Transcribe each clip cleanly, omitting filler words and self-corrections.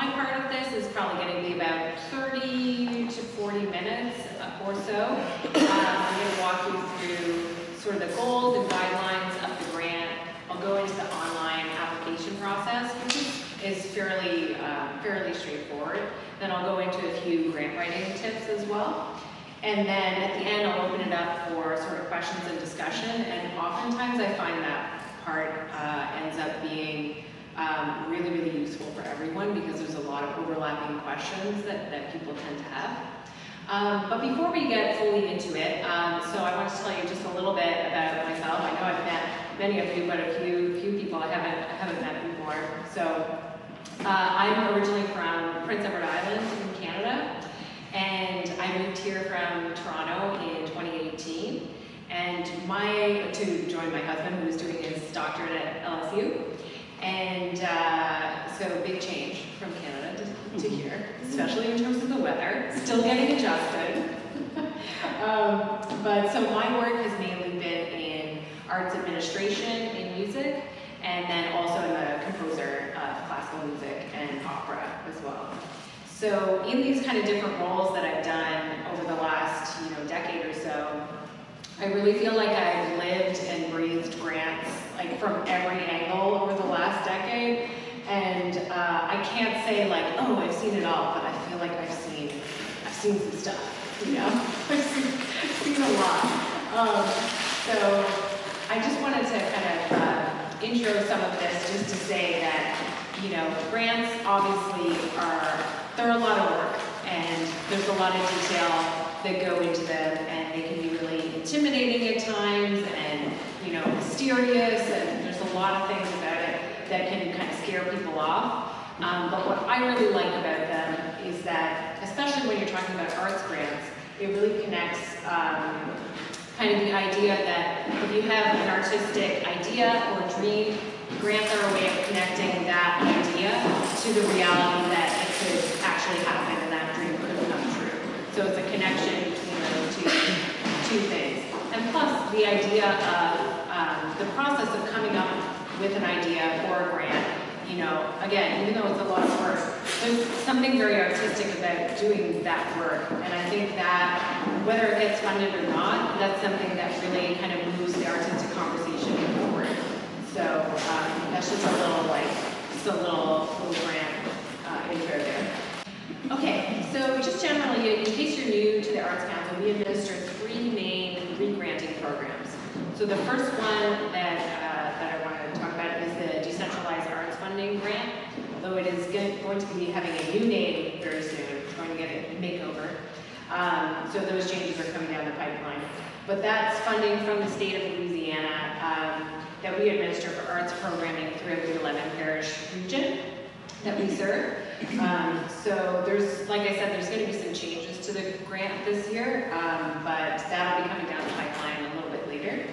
my part of this is probably going to be about 30 to 40 minutes or so. I'm going to walk you through sort of the goals and guidelines of the grant. I'll go into the online application process, which is fairly straightforward. Then I'll go into a few grant writing tips as well. And then at the end, I'll open it up for sort of questions and discussion. And oftentimes I find that part ends up being really, really useful for everyone because there's a lot of overlapping questions that people tend to have. But before we get fully into it, so I want to tell you just a little bit about myself. I know I've met many of you, but a few people I haven't met before. So I'm originally from Prince Edward Island in Canada, and I moved here from Toronto in 2018, and to join my husband who was doing his doctorate at LSU. And so big change from Canada to here, especially in terms of the weather. Still getting adjusted. But so my work has mainly been in arts administration in music, and then also in the composer of classical music and opera as well. So in these kind of different roles that I've done over the last decade or so, I really feel like I've lived and breathed grants like from every angle over the last decade, and I can't say like, oh, I've seen it all, but I feel like I've seen some stuff, I've seen a lot. So I just wanted to kind of intro some of this just to say that grants obviously they're a lot of work, and there's a lot of detail that go into them, and they can be really intimidating at times, and mysterious, and there's a lot of things about it that can kind of scare people off. But what I really like about them is that, especially when you're talking about arts grants, it really connects kind of the idea that if you have an artistic idea or dream, grants are a way of connecting that idea to the reality that it could actually happen and that dream could come true. So it's a connection between those two things. And plus, the idea of the process of coming up with an idea for a grant, again, even though it's a lot of work, there's something very artistic about doing that work. And I think that whether it gets funded or not, that's something that really kind of moves the artistic conversation forward. So that's just a little grant intro there. Okay, so just generally, in case you're new to the Arts Council, we administer 3 main re-granting programs. So the first one that I want to talk about is the Decentralized Arts Funding Grant, although it is going to be having a new name very soon. It's going to get a makeover. So those changes are coming down the pipeline. But that's funding from the state of Louisiana that we administer for arts programming throughout the 11 parish region that we serve. So there's, like I said, there's going to be some changes to the grant this year, but that'll be coming down the pipeline a little bit later.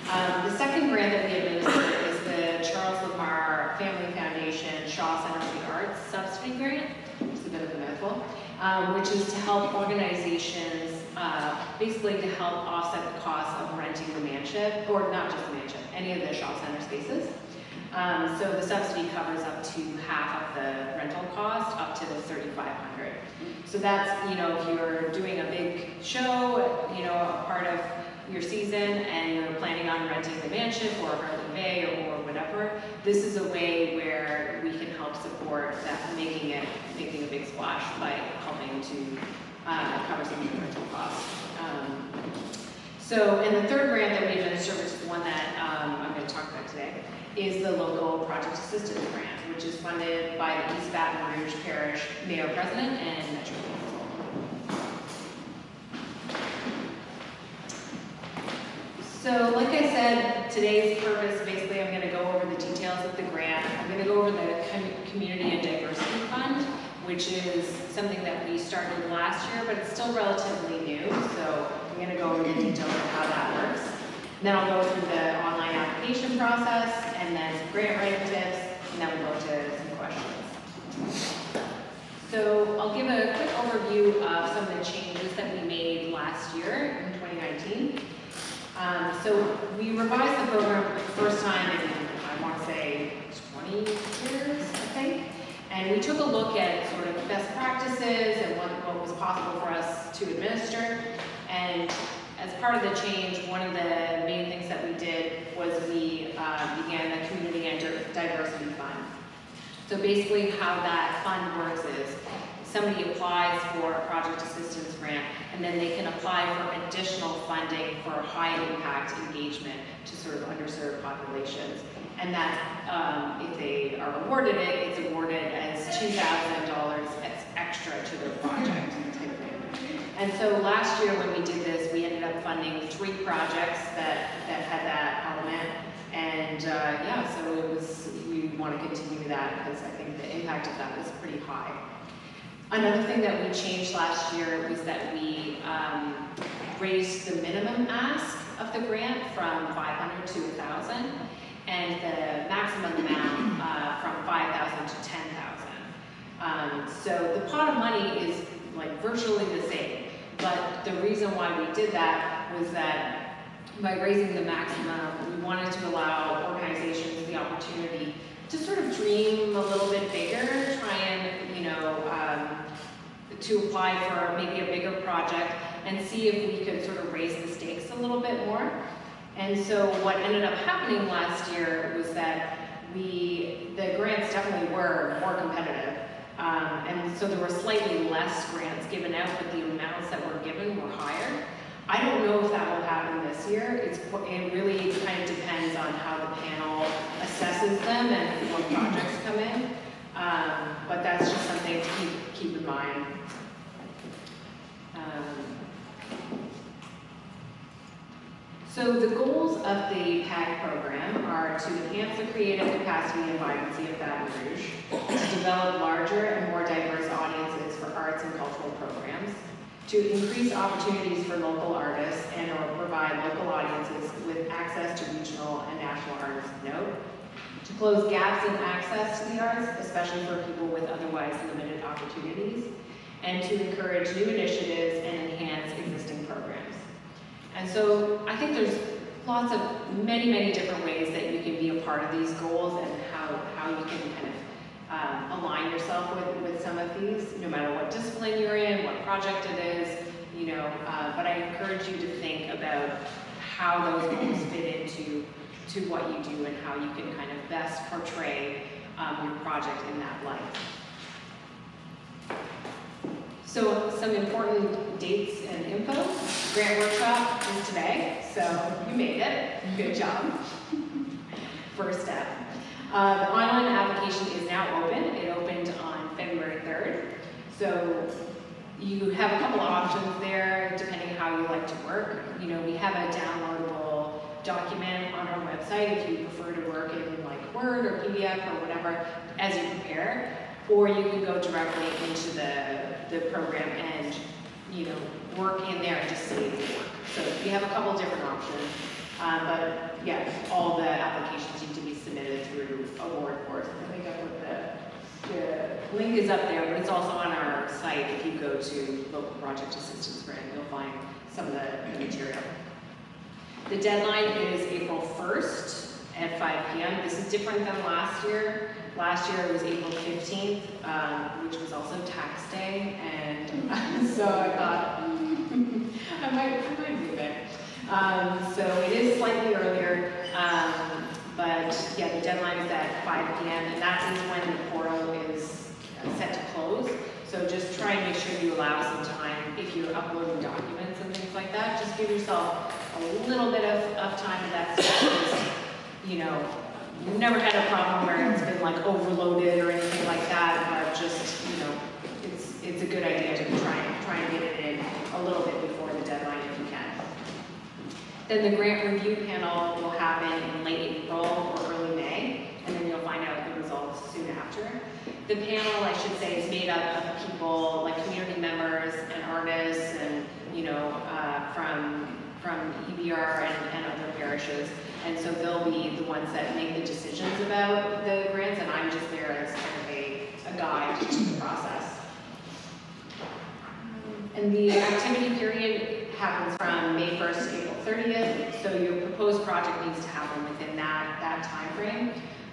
The second grant that we administer is the Charles Lamar Family Foundation Shaw Center for the Arts Subsidy Grant. It's a bit of a mouthful, which is to help organizations, basically to help offset the cost of renting the mansion, or not just the mansion, any of the Shaw Center spaces. So the subsidy covers up to half of the rental cost, up to the $3,500. So that's, if you're doing a big show, a part of your season, and you're planning on renting the mansion or Harley Bay or whatever, this is a way where we can help support that, making a big splash by helping to cover some of the rental costs. And the third grant that we administer, which is the one that I'm going to talk about today, is the Local Project Assistance Grant, which is funded by the East Baton Rouge Parish Mayor President and Metro Council. So like I said, today's purpose, basically I'm going to go over the details of the grant. I'm going to go over the Community and Diversity Fund, which is something that we started last year, but it's still relatively new. So I'm going to go over the details of how that works. Then I'll go through the online application process, and then some grant writing tips, and then we'll go to some questions. So I'll give a quick overview of some of the changes that we made last year in 2019. So we revised the program for the first time in, I want to say, 20 years, I think. And we took a look at sort of best practices and what was possible for us to administer. And as part of the change, one of the main things that we did was we began the Community and Diversity Fund. So basically how that fund works is somebody applies for a project assistance grant, and then they can apply for additional funding for high impact engagement to sort of underserved populations. And that, if they are awarded it, it's awarded as $2,000 extra to their project type thing. And so last year when we did this, we ended up funding 3 projects that had that element. And yeah, so we want to continue that because I think the impact of that was pretty high. Another thing that we changed last year was that we raised the minimum ask of the grant from $500 to $1,000, and the maximum amount from $5,000 to $10,000. So the pot of money is like virtually the same, but the reason why we did that was that by raising the maximum, we wanted to allow organizations the opportunity to sort of dream a little bit bigger, try and, you know, to apply for maybe a bigger project and see if we could sort of raise the stakes a little bit more. And so what ended up happening last year was that the grants definitely were more competitive. And so there were slightly less grants given out, but the amounts that were given were higher. I don't know if that will happen this year. It really kind of depends on how the panel assesses them and what projects come in. But that's just something to keep in mind. So the goals of the PAG program are to enhance the creative capacity and vibrancy of Baton Rouge, to develop larger and more diverse audiences for arts and cultural programs, to increase opportunities for local artists and or provide local audiences with access to regional and national artists of note, to close gaps in access to the arts, especially for people with otherwise limited opportunities, and to encourage new initiatives and enhance existing programs. And so I think there's lots of many different ways that you can be a part of these goals and how you can kind of align yourself with some of these, no matter what discipline you're in, what project it is, you know, but I encourage you to think about how those goals fit into what you do and how you can kind of best portray your project in that light. So some important dates and info. Grant workshop is today, so you made it. Good job. First step. The online application is now open. It opened on February 3rd. So you have a couple of options there, depending how you like to work. You know, we have a downloadable document on our website if you prefer to work in like Word or PDF or whatever as you prepare. Or you can go directly into the program and, you know, work in there and just save the work. So we have a couple different options, but yeah, all the applications need to be submitted through award boards. I think I put the link is up there, but it's also on our site. If you go to local project assistance grant, you'll find some of the material. The deadline is April 1st at 5 p.m. This is different than last year. Last year it was April 15th, which was also tax day, and so I thought, I might move it. So it is slightly earlier, but yeah, the deadline is at 5 p.m. and that is when the portal is set to close. So just try and make sure you allow some time if you're uploading documents and things like that. Just give yourself a little bit of time in that space. You know, we've never had a problem where it's been like overloaded or anything like that, but just, you know, it's a good idea to try and get it in a little bit before the deadline if you can. Then the grant review panel will happen in late April or early May, and then you'll find out the results soon after. The panel, I should say, is made up of people like community members and artists and, you know, from EBR and other parishes. And so they'll be the ones that make the decisions about the grants, and I'm just there as kind of a guide to the process. And the activity period happens from May 1st to April 30th, so your proposed project needs to happen within that time frame.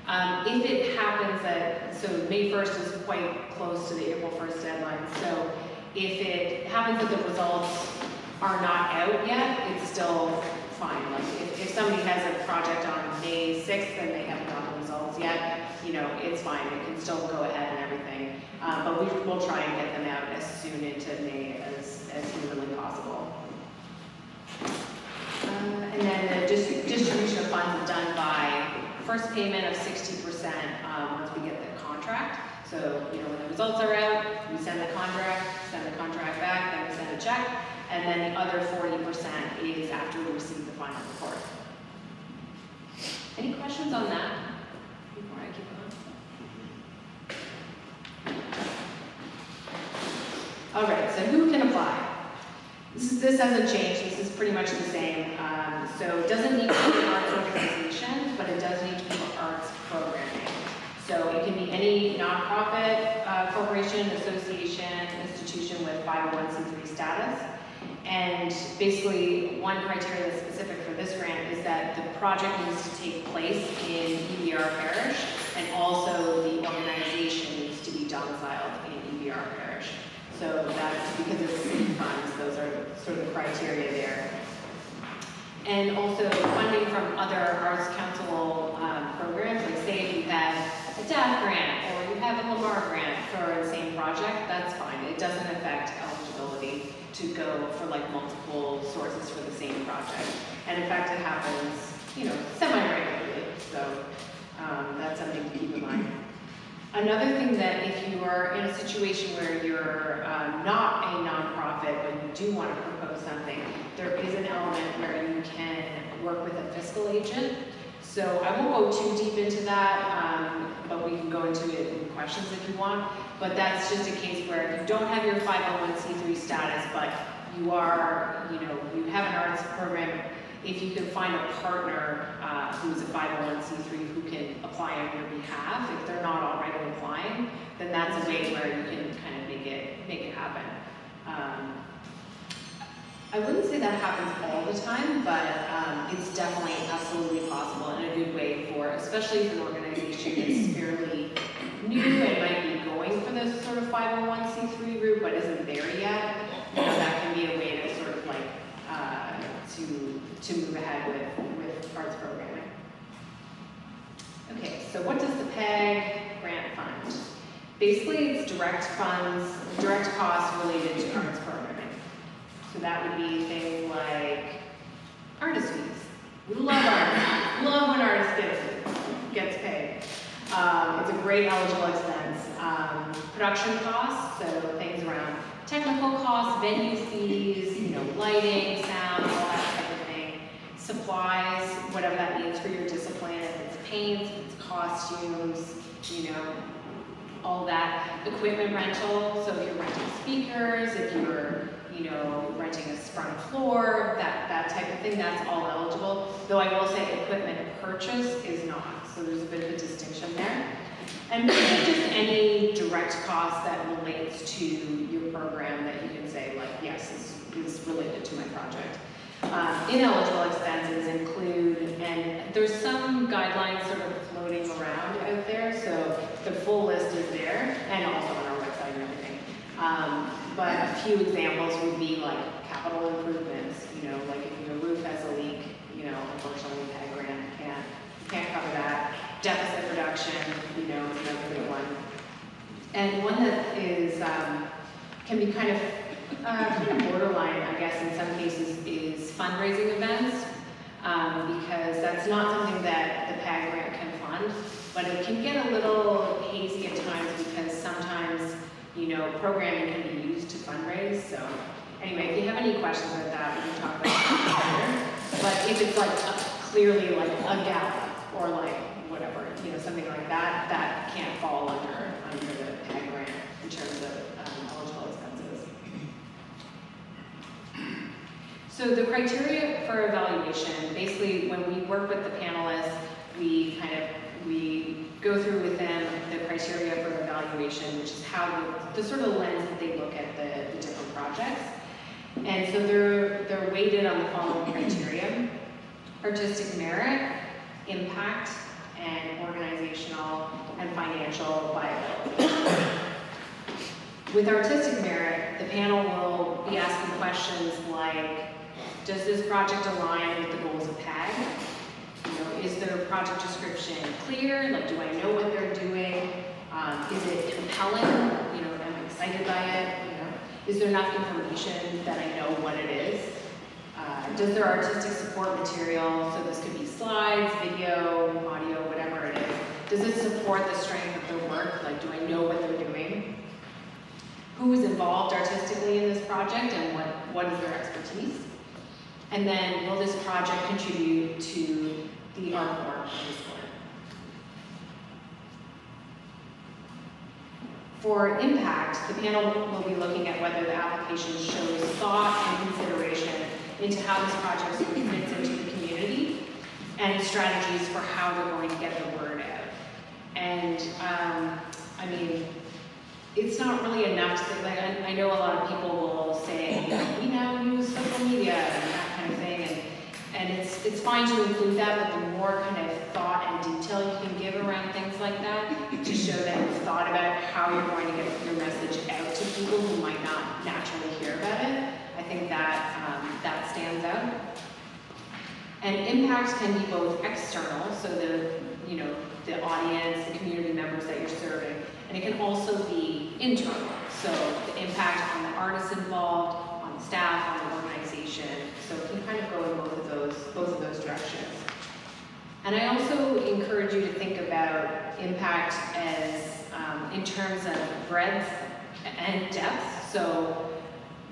If it happens that, so May 1st is quite close to the April 1st deadline, so if it happens that the results are not out yet, it's still fine. Like if somebody has a project on May 6th and they haven't gotten the results yet, you know, it's fine. It can still go ahead and everything. But we'll try and get them out as soon into May as humanly possible. And then the distribution of funds is done by first payment of 60% once we get the contract. So, you know, when the results are out, we send the contract back, then we send a check, and then the other 40% is after we receive the final report. Any questions on that before I keep going? All right, so who can apply? This hasn't changed. This is pretty much the same. So it doesn't need to be an arts organization, but it does need to be arts programming. So it can be any nonprofit corporation, association, institution with 501c3 status. And basically, one criteria that's specific for this grant is that the project needs to take place in EBR parish, and also the organization needs to be domiciled in EBR parish. So that's because it's city funds, those are sort of the criteria there. And also funding from other Arts Council programs, like say if you have a DAF grant or you have a Lamar grant for the same project, that's fine. It doesn't affect eligibility to go for like multiple sources for the same project. And in fact, it happens, you know, semi-regularly. So that's something to keep in mind. Another thing that if you are in a situation where you're not a nonprofit, but you do want to propose something, there is an element where you can work with a fiscal agent. So I won't go too deep into that, but we can go into it in questions if you want. But that's just a case where if you don't have your 501c3 status, but you are, you know, you have an arts program, if you can find a partner who's a 501c3 who can apply on your behalf, if they're not already applying, then that's a way where you can kind of make it happen. I wouldn't say that happens all the time, but it's definitely absolutely possible and a good way for, especially if an organization is fairly new and might be going for this sort of 501c3 route, but isn't there yet. You know, that can be a way to sort of like to move ahead with arts programming. Okay, so what does the PEG grant fund? Basically, it's direct funds, direct costs related to arts programming. So that would be things like artist fees. We love artists. Love when artists gets paid. It's a great eligible expense. Production costs, so things around technical costs, venue fees, you know, lighting, sound, all that type of thing. Supplies, whatever that means for your discipline, if it's paints, if it's costumes, you know, all that. Equipment rental, so if you're renting speakers, if you're, you know, renting a front floor, that type of thing, that's all eligible. Though I will say equipment purchase is not, so there's a bit of a distinction there. And really just any direct cost that relates to your program that you can say, like, yes, this is related to my project. Ineligible expenses include, and there's some guidelines sort of floating around out there, so the full list is there, and also on our website and everything. But a few examples would be like capital improvements, you know, like if your roof has a leak, you know, unfortunately the PEG grant can't cover that. Deficit reduction, you know, is another good one. And one that is, can be kind of borderline, I guess, in some cases, is fundraising events, because that's not something that the PEG grant can fund, but it can get a little hazy at times because sometimes, you know, programming can be used to fundraise. So anyway, if you have any questions about that, we can talk about that later. But if it's like clearly like a gala or like whatever, you know, something like that, that can't fall under the PEG grant in terms of eligible expenses. So the criteria for evaluation, basically when we work with the panelists, we go through with them the criteria for evaluation, which is how the sort of lens that they look at the different projects. And so they're weighted on the following criteria: artistic merit, impact, and organizational and financial viability. With artistic merit, the panel will be asking questions like, does this project align with the goals of PAG? You know, is their project description clear? Like, do I know what they're doing? Is it compelling? You know, am I excited by it? You know, is there enough information that I know what it is? Does their artistic support material, so this could be slides, video, audio, whatever it is, does it support the strength of their work? Like, do I know what they're doing? Who is involved artistically in this project and what is their expertise? And then, will this project contribute to the art form of this work? For impact, the panel will be looking at whether the application shows thought and consideration into how this project fits into the community and strategies for how they're going to get the word out. And I mean, it's not really enough to say, like, I know a lot of people will say, you know, we now use social media and that kind of thing, and it's fine to include that, but the more kind of thought and detail you can give around things like that to show that you've thought about how you're going to get your message out to people who might not naturally hear about it, I think that that stands out. And impact can be both external, so the audience, the community members that you're serving, and it can also be internal, so the impact on the artists involved, on the staff, on the organization. So it can kind of go in both of those directions. And I also encourage you to think about impact as in terms of breadth and depth. So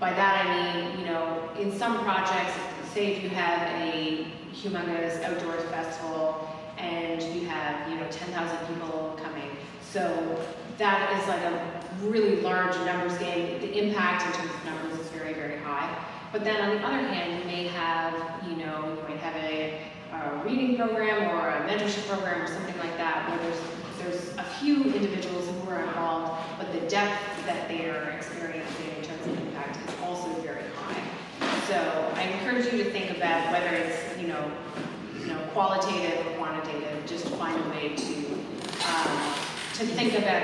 by that I mean, you know, in some projects, say if you have a humongous outdoor festival and you have, you know, 10,000 people coming, so that is like a really large numbers game. The impact in terms of numbers is very, very high. But then on the other hand, you may have, you might have a reading program or a mentorship program or something like that, where there's a few individuals who are involved, but the depth that they are experiencing in terms of impact is also very high. So I encourage you to think about whether it's, qualitative or quantitative, just find a way to think about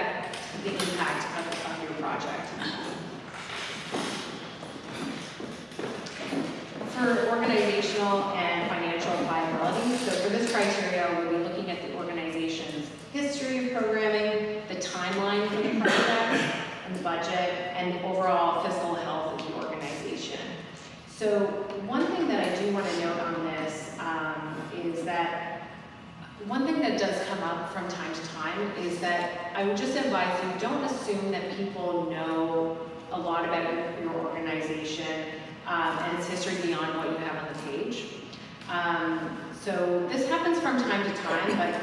the impact of your project. For organizational and financial viability, so for this criteria, we'll be looking at the organization's history of programming, the timeline for the project, and the budget, and the overall fiscal health of the organization. So one thing that I do want to note on this is that one thing that does come up from time to time is that I would just advise you, don't assume that people know a lot about your organization and its history beyond what you have on the page. So this happens from time to time, but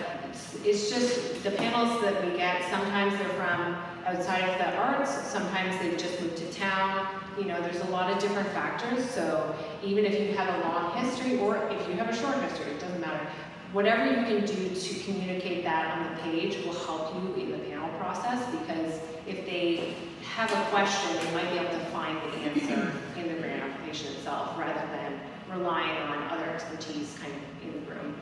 it's just the panels that we get, sometimes they're from outside of the arts, sometimes they've just moved to town. There's a lot of different factors, so even if you have a long history or if you have a short history, it doesn't matter. Whatever you can do to communicate that on the page will help you in the panel process, because if they have a question, they might be able to find the answer in the grant application itself, rather than relying on other expertise kind of in the room.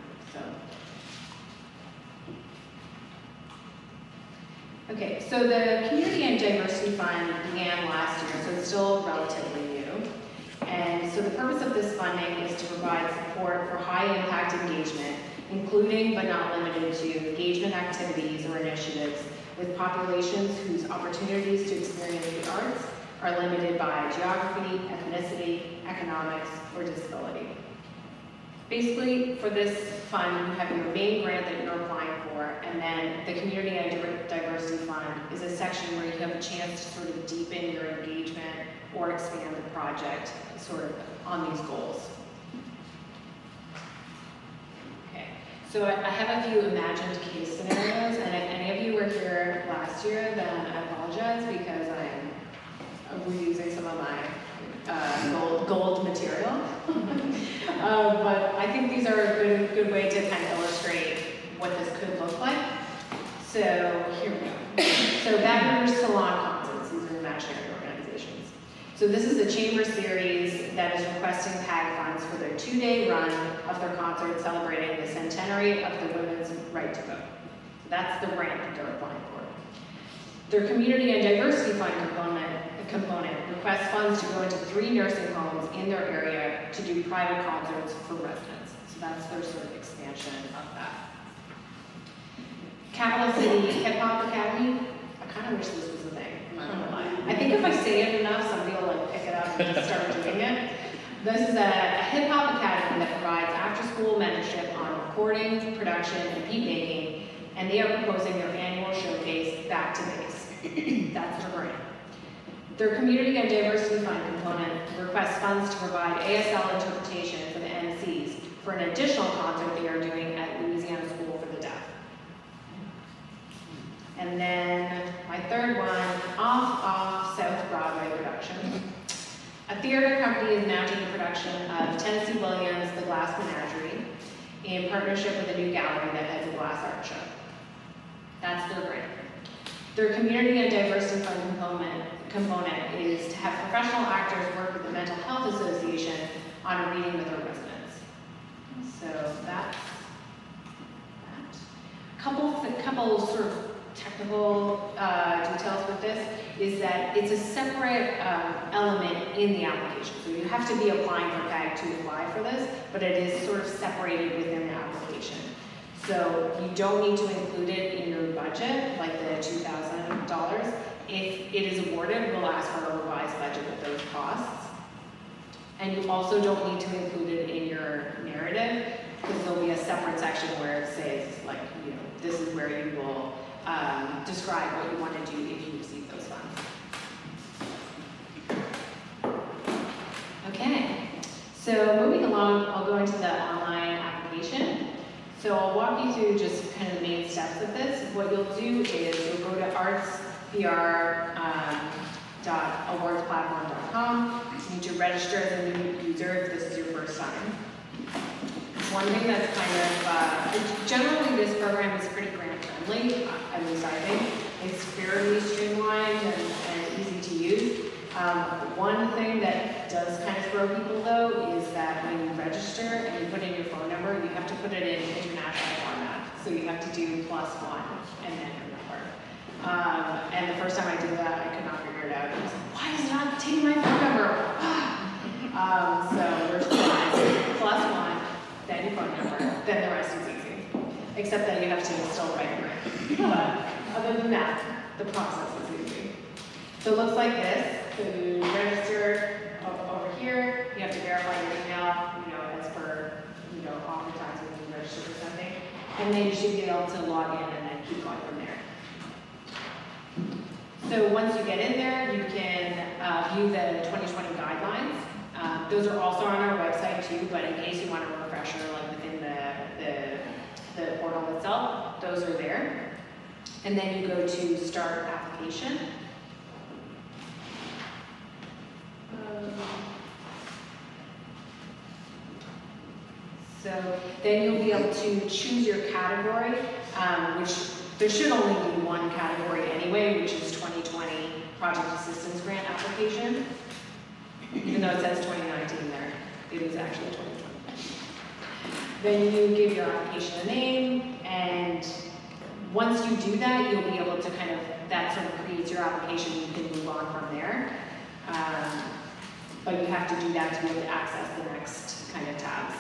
Okay, so the Community and Diversity Fund began last year, so it's still relatively new. And so the purpose of this funding is to provide support for high-impact engagement, including but not limited to engagement activities or initiatives with populations whose opportunities to experience the arts are limited by geography, ethnicity, economics, or disability. Basically, for this fund, you have your main grant that you're applying for, and then the Community and Diversity Fund is a section where you have a chance to sort of deepen your engagement or expand the project sort of on these goals. Okay, so I have a few imagined case scenarios, and if any of you were here last year, then I apologize because I'm reusing some of my gold material. But I think these are a good way to kind of illustrate what this could look like. So here we go. So Baton Rouge Salon Concerts, these are imaginary organizations. So this is a chamber series that is requesting PAG funds for their 2-day run of their concert celebrating the centenary of the women's right to vote. So that's the grant that they're applying for. Their community and diversity fund component requests funds to go into 3 nursing homes in their area to do private concerts for residents. So that's their sort of expansion of that. Capital City Hip Hop Academy. I kind of wish this was a thing, I'm not gonna lie. I think if I say it enough, somebody will like pick it up and just start doing it. This is a hip hop academy that provides after-school mentorship on recording, production, and beat making, and they are proposing their annual showcase, Back to Base. That's their grant. Their community and diversity fund component requests funds to provide ASL interpretation for the MCs for an additional concert they are doing at Louisiana School for the Deaf. And then my third one, Off South Broadway production. A theater company is mounting the production of Tennessee Williams' The Glass Menagerie in partnership with a new gallery that has a glass art show. That's their grant. Their community and diversity fund component is to have professional actors work with the Mental Health Association on a reading with their residents. So that's that. Couple sort of technical details with this is that it's a separate element in the application. So you have to be applying for PAG to apply for this, but it is sort of separated within the application. So you don't need to include it in your budget, like the $2,000. If it is awarded, we'll ask for a revised budget with those costs. And you also don't need to include it in your narrative, because there'll be a separate section where it says, like, you know, this is where you will describe what you want to do if you receive those funds. Okay, so moving along, I'll go into the online application. So I'll walk you through just kind of the main steps of this. What you'll do is you'll go to artspr.awardsplatform.com. You need to register as a new user if this is your first time. One thing that's kind of, generally this program is pretty grant friendly, at least I think. It's fairly streamlined and easy to use. One thing that does kind of throw people though is that when you register and you put in your phone number, you have to put it in international format. So you have to do +1 and then your number. And the first time I did that, I could not figure it out. I was like, why is it not taking my phone number? So there's +1, then your phone number, then the rest is easy. Except that you have to still write a grant. But other than that, the process is easy. So it looks like this. So you register over here, you have to verify your email, you know, as per, you know, oftentimes when you register for something. And then you should be able to log in and then keep going from there. So once you get in there, you can view the 2020 guidelines. Those are also on our website too, but in case you want a refresher, like within the portal itself, those are there. And then you go to Start Application. So then you'll be able to choose your category, which there should only be one category anyway, which is 2020 Project Assistance Grant Application. Even though it says 2019 there, it is actually 2020. Then you give your application a name, and once you do that, you'll be able to kind of, that sort of creates your application, you can move on from there. But you have to do that to be able to access the next kind of tabs.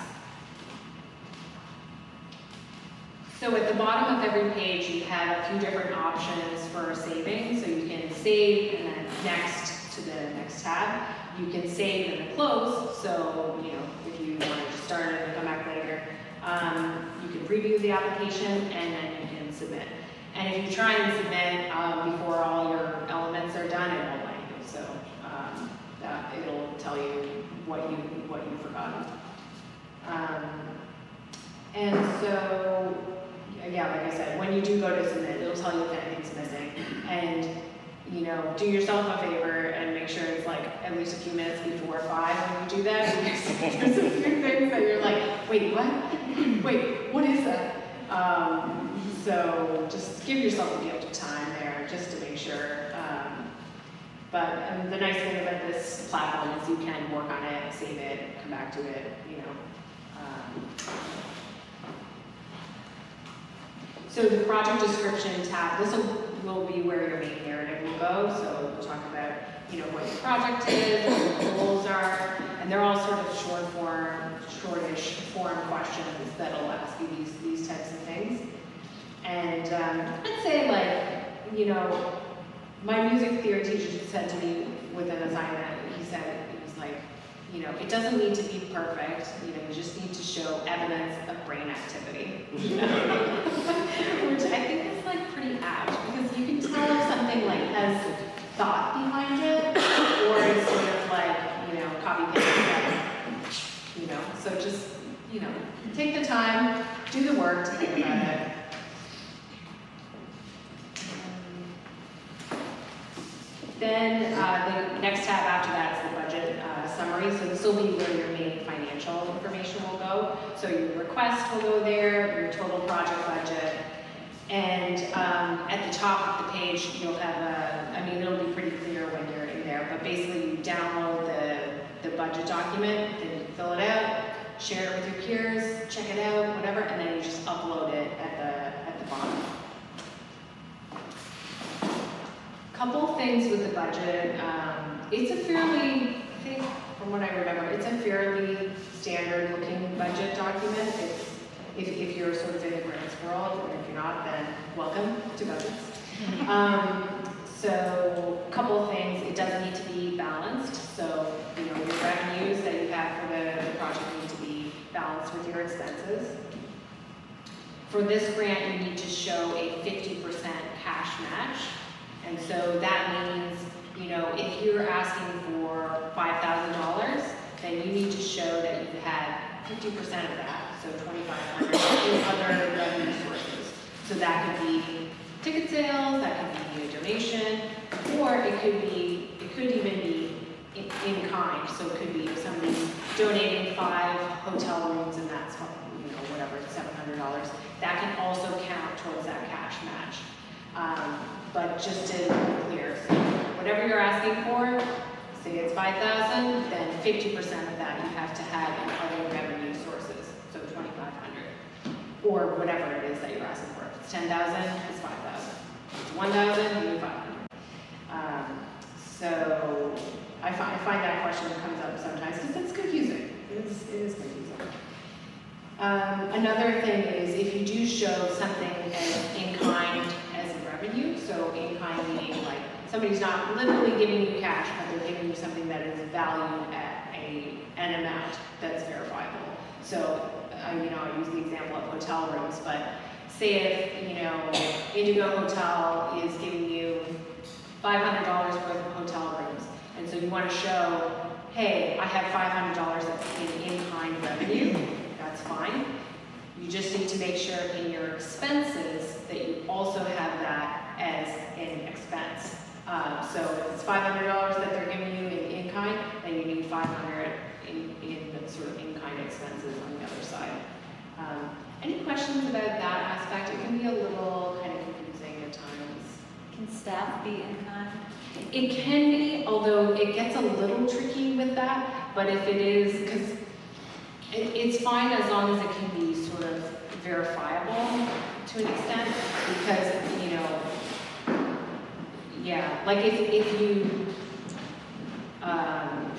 So at the bottom of every page, you have a few different options for saving. So you can save and then next to the next tab. You can save and then close. So, you know, if you want to start it and come back later, you can preview the application and then you can submit. And if you try and submit before all your elements are done, it won't let you. So it'll tell you what you forgot. And so, yeah, like I said, when you do go to submit, it'll tell you if anything's missing. And, you know, do yourself a favor and make sure it's like at least a few minutes before 5 when you do that, because there's a few things that you're like, wait, what? Wait, what is that? So just give yourself a bit of time there just to make sure. But the nice thing about this platform is you can work on it, save it, come back to it, you know. So the project description tab, this will be where your main narrative will go. So we'll talk about, you know, what your project is, what your goals are, and they're all sort of shortish form questions that'll ask you these types of things. And I'd say, like, you know, my music theory teacher said to me with an assignment, he said, it was like, you know, it doesn't need to be perfect, you know, you just need to show evidence of brain activity. Which I think is like pretty apt, because you can tell if something like has thought behind it, or it's sort of like, you know, copy paste, you know, so just, you know, take the time, do the work to think about it. Then the next tab after that is the budget summary. So this will be where your main financial information will go. So your request will go there, your total project budget, and at the top of the page you'll have I mean, it'll be pretty clear when you're in there, but basically you download the budget document, then you fill it out, share it with your peers, check it out, whatever, and then you just upload it at the bottom. Couple things with the budget. It's a fairly, I think, from what I remember, it's a fairly standard looking budget document. It's, if you're sort of in the grants world, and if you're not, then welcome to budgets. So a couple things, it does need to be balanced. So, you know, your revenues that you have for the project need to be balanced with your expenses. For this grant, you need to show a 50% cash match. And so that means, you know, if you're asking for $5,000, then you need to show that you've had 50% of that, so $2,500 in other revenue sources. So that could be ticket sales, that could be a donation, or it could even be in kind. So it could be if somebody's donating 5 hotel rooms and that's, you know, whatever, $700. That can also count towards that cash match. But just to be clear, so whatever you're asking for, say it's $5,000, then 50% of that you have to have in other revenue sources, so $2,500, or whatever it is that you're asking for. If it's $10,000, it's $5,000. If it's $1,000, you need $500. So I find that question comes up sometimes because it's confusing. It is confusing. Another thing is if you do show something as in kind as a revenue, so in kind meaning like somebody's not literally giving you cash, but they're giving you something that is valued at an amount that's verifiable. So you know, I use the example of hotel rooms, but say if, you know, Indigo Hotel is giving you $500 worth of hotel rooms, and so you want to show, hey, I have $500 in kind revenue. That's fine. You just need to make sure in your expenses that you also have that as an expense. So if it's $500 that they're giving you in kind, then you need $500 in the sort of in-kind expenses on the other side. Any questions about that aspect? It can be a little kind of confusing at times. Can staff be in kind? It can be, although it gets a little tricky with that, but if it is, because it's fine as long as it can be sort of verifiable to an extent, because, you know, yeah, like if you, trying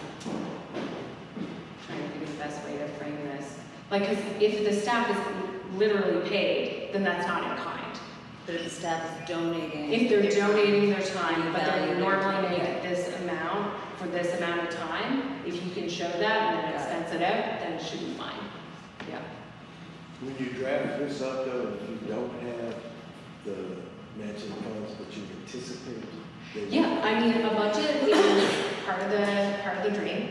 to think of the best way to frame this, like, because if the staff is literally paid, then that's not in kind. But if the staff is donating. If they're donating their time, but they normally make this amount for this amount of time, if you can show that and then expense it out, then it should be fine. Yeah. When you draft this up though, if you don't have the matching funds, but you anticipate. Yeah, I mean, a budget is part of the dream.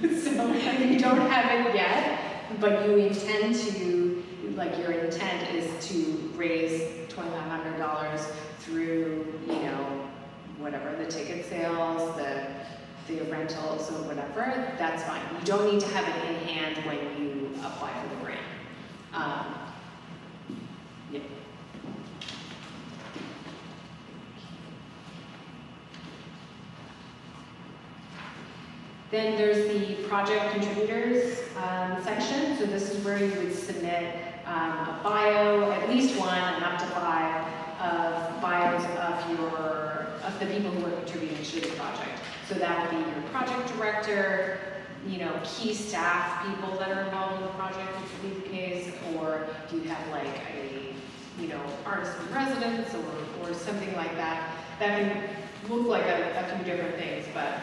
So if you don't have it yet, but you intend to, like your intent is to raise $2,500 through, you know, whatever, the ticket sales, the rentals or whatever, that's fine. You don't need to have it in hand when you apply for the grant. Yeah. Then there's the project contributors section. So this is where you would submit a bio, at least one, and up to 5 of bios of the people who are contributing to the project. So that would be your project director, key staff people that are involved in the project, which would be the case, or do you have like a, artist in residence or something like that. That can look like a few different things, but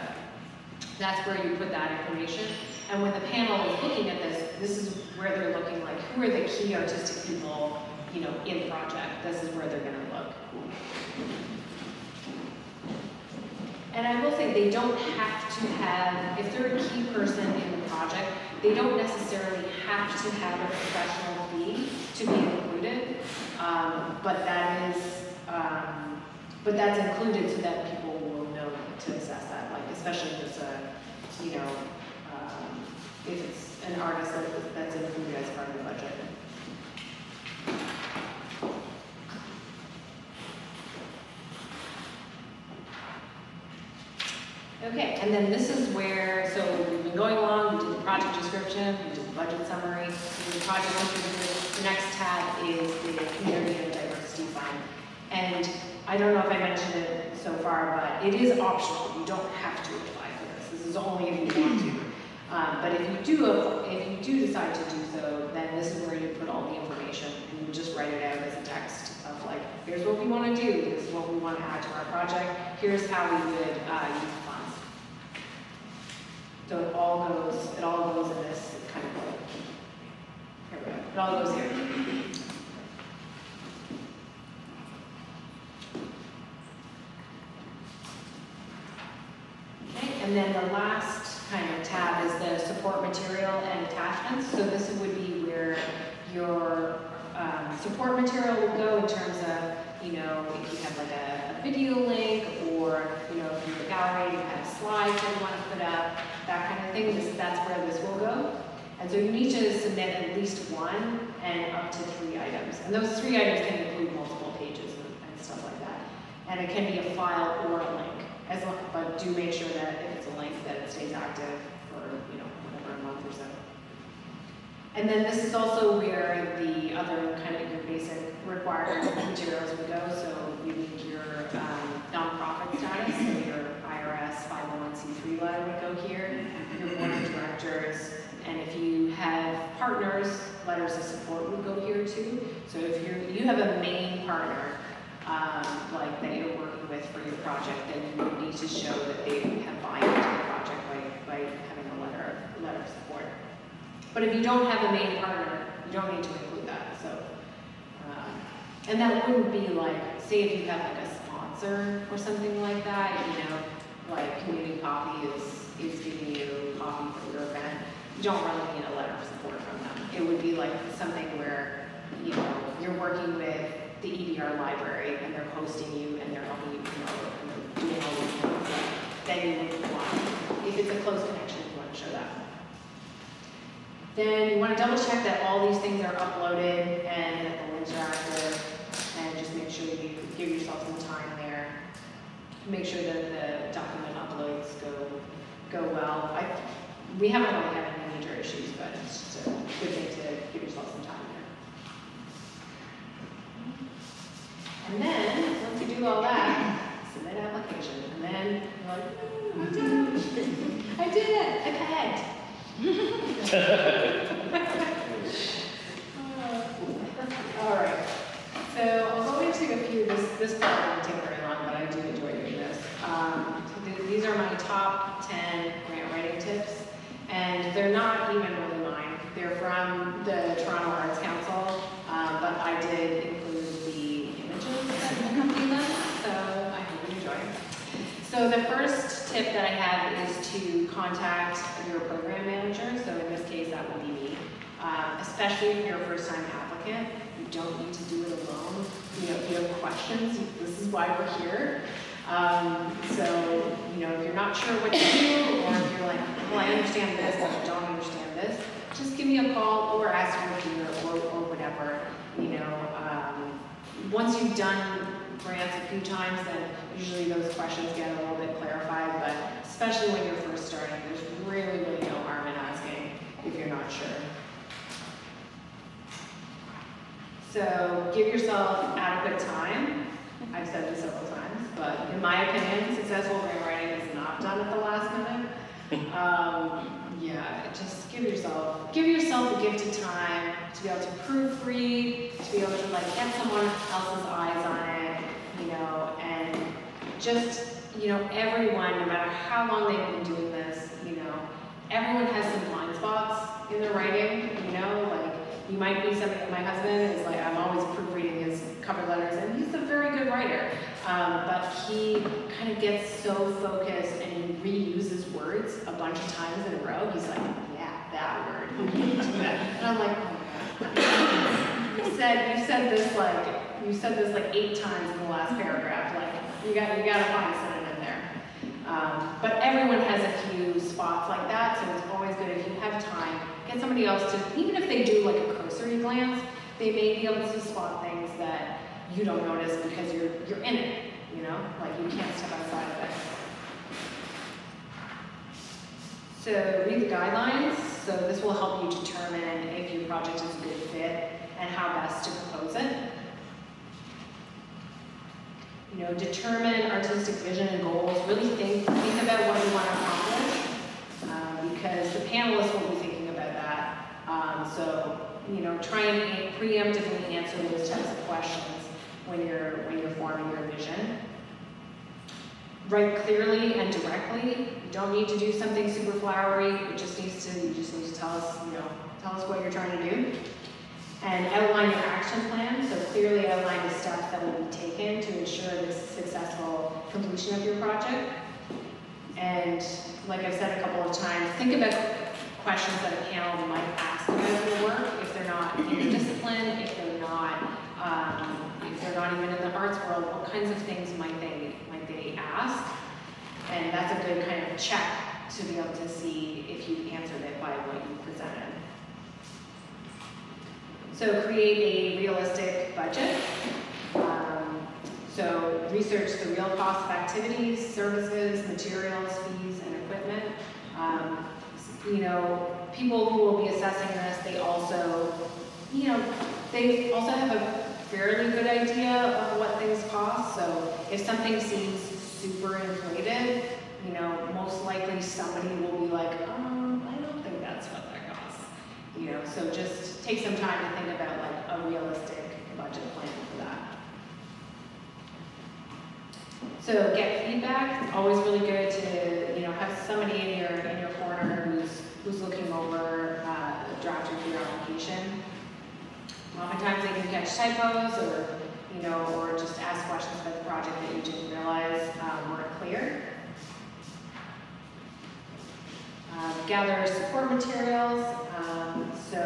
that's where you put that information. And when the panel is looking at this, this is where they're looking like, who are the key artistic people, in the project? This is where they're gonna look. And I will say they don't have to have, if they're a key person in the project, they don't necessarily have to have a professional fee to be included, but that's included so that people will know to assess that, like especially if it's if it's an artist that's included as part of the budget. Okay, and then this is where, so we've been going along, we did the project description, we did the budget summary, we did the project overview. The next tab is the community and diversity fund. And I don't know if I mentioned it so far, but it is optional. You don't have to apply for this. This is only if you want to. But if you do decide to do so, then this is where you put all the information and you just write it out as a text of like, here's what we want to do, this is what we want to add to our project, here's how we would use the funds. So it all goes in this kind of way. Here we go. It all goes here. Okay, and then the last kind of tab is the support material and attachments. So this would be where your support material will go in terms of, if you have like a video link, or, if you're the gallery, you have slides that you want to put up, that kind of thing. That's where this will go. And so you need to submit at least 1 and up to 3 items. And those 3 items can include multiple pages and stuff like that. And it can be a file or a link. But do make sure that if it's a link that it stays active for, whatever, a month or so. And then this is also where the other kind of your basic required materials would go. So you need your nonprofit status, so your IRS 501c3 letter would go here, your board of directors, and if you have partners, letters of support would go here too. So if you have a main partner, like that you're working with for your project, then you would need to show that they have buy-in to the project by having a letter of support. But if you don't have a main partner, you don't need to include that. So, and that wouldn't be like, say if you have like a sponsor or something like that, like Community Coffee is giving you coffee for your event, you don't really need a letter of support from them. It would be like something where, you're working with the EDR library and they're hosting you and they're helping you promote and they're doing all these things. Then you would want, if it's a close connection, you want to show that. Then you want to double check that all these things are uploaded and that the links are active, and just make sure you give yourself some time there. Make sure that the document uploads go well. We haven't really had any major issues, but it's just a good thing to give yourself some time there. And then, once you do all that, submit application. And then you're like, I did it, I pegged. All right, so I'll go into a few, this part won't take very long, but I do enjoy doing this. These are my top 10 grant writing tips, and they're not even really mine. They're from the Toronto Arts Council, but I did include the images that accompany them, so I hope you enjoy. So the first tip that I have is to contact your program manager. So in this case, that would be me. Especially if you're a first-time applicant, you don't need to do it alone. If you have questions, this is why we're here. So, if you're not sure what to do, or if you're like, well, I understand this, but I don't understand this, just give me a call or ask your peer or whatever. Once you've done grants a few times, then usually those questions get a little bit clarified, but especially when you're first starting, there's really, really no harm in asking if you're not sure. So give yourself adequate time. I've said this several times, but in my opinion, successful grant writing is not done at the last minute. Yeah, just give yourself the gift of time to be able to proofread, to be able to like get someone else's eyes on it, you know, and just, you know, everyone, no matter how long they've been doing this, you know, everyone has some blind spots in their writing, you know, like you might be somebody, my husband is like, I'm always proofreading his cover letters and he's a very good writer, but he kind of gets so focused and he reuses words a bunch of times in a row. He's like, yeah, that word, you do that. And I'm like, oh my God. You said this like 8 times in the last paragraph, like you gotta find a synonym there. But everyone has a few spots like that, so it's always good if you have time, get somebody else to, even if they do like a cursory glance, they may be able to spot things that you don't notice because you're in it, you know, like you can't step outside of it. So read the guidelines, so this will help you determine if your project is a good fit and how best to propose it. You know, determine artistic vision and goals. Really think about what you want to accomplish, because the panelists will be thinking about that. So, you know, try and preemptively answer those types of questions when you're forming your vision. Write clearly and directly. You don't need to do something super flowery. You just need to tell us, you know, tell us what you're trying to do. And outline your action plan, so clearly outline the steps that will be taken to ensure the successful completion of your project. And like I've said a couple of times, think about questions that a panel might ask about your work if they're not in the discipline, if they're not even in the arts world. What kinds of things might they ask? And that's a good kind of check to be able to see if you answered it by what you presented. So create a realistic budget. So research the real cost of activities, services, materials, fees, and equipment. You know, people who will be assessing this, they also have a fairly good idea of what things cost. So if something seems super inflated, you know, most likely somebody will be like, I don't think that's what that costs. You know, so just take some time to think about like a realistic budget plan for that. So get feedback. It's always really good to, you know, have somebody in your corner who's looking over drafting for your application. Oftentimes they can catch typos or, you know, or just ask questions about the project that you didn't realize weren't clear. Gather support materials. So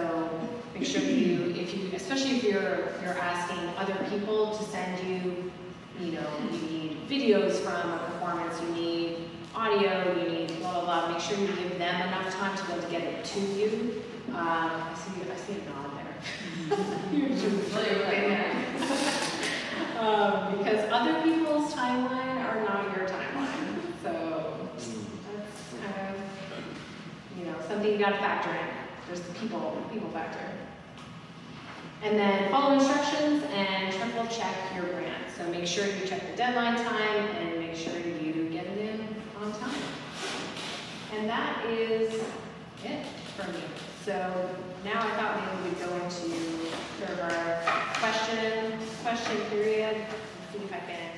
make sure especially if you're asking other people to send you, you know, you need videos from a performance, you need audio, you need blah, blah, blah. Make sure you give them enough time to be able to get it to you. I see a nod there. You're just in there. Because other people's timeline are not your timeline. So that's kind of, you know, something you gotta factor in. There's the people factor. And then follow instructions and triple check your grant. So make sure you check the deadline time and make sure you get it in on time. And that is it for me. So now I thought maybe we'd go into sort of our question period. See if I can